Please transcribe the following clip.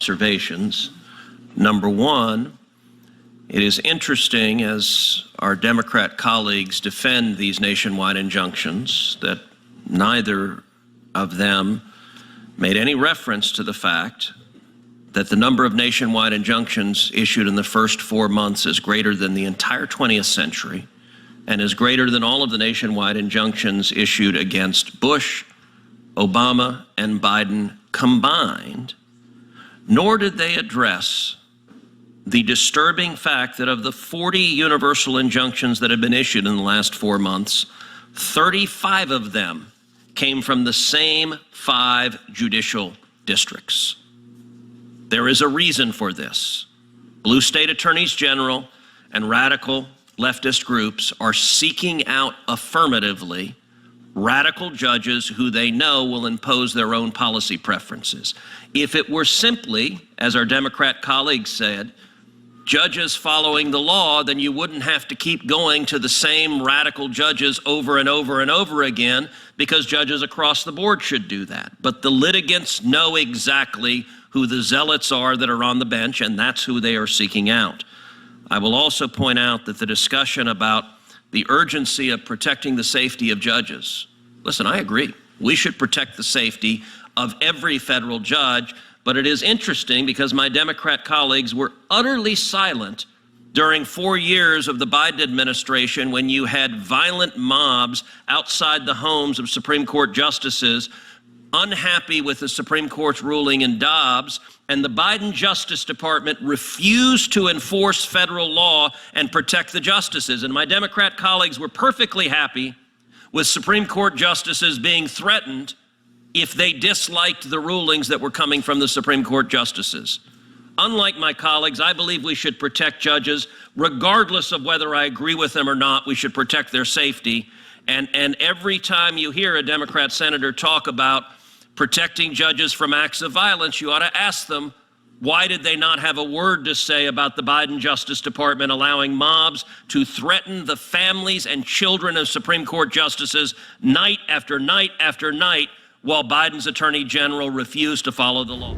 observations. Number one, it is interesting as our Democrat colleagues defend these nationwide injunctions that neither of them made any reference to the fact that the number of nationwide injunctions issued in the first 4 months is greater than the entire 20th century and is greater than all of the nationwide injunctions issued against Bush, Obama, and Biden combined, nor did they address the disturbing fact that of the 40 universal injunctions that have been issued in the last 4 months, 35 of them came from the same 5 judicial districts. There is a reason for this. Blue state attorneys general and radical leftist groups are seeking out affirmatively radical judges who they know will impose their own policy preferences. If it were simply, as our Democrat colleagues said, judges following the law, then you wouldn't have to keep going to the same radical judges over and over and over again, because judges across the board should do that. But the litigants know exactly who the zealots are that are on the bench, and that's who they are seeking out. I will also point out that the discussion about the urgency of protecting the safety of judges. Listen, I agree. We should protect the safety of every federal judge, but it is interesting because my Democrat colleagues were utterly silent during 4 years of the Biden administration when you had violent mobs outside the homes of Supreme Court justices unhappy with the Supreme Court's ruling in Dobbs, and the Biden Justice Department refused to enforce federal law and protect the justices. And my Democrat colleagues were perfectly happy with Supreme Court justices being threatened if they disliked the rulings that were coming from the Supreme Court justices. Unlike my colleagues, I believe we should protect judges regardless of whether I agree with them or not. We should protect their safety. And every time you hear a Democrat senator talk about protecting judges from acts of violence, you ought to ask them, why did they not have a word to say about the Biden Justice Department allowing mobs to threaten the families and children of Supreme Court justices night after night after night while Biden's Attorney General refused to follow the law?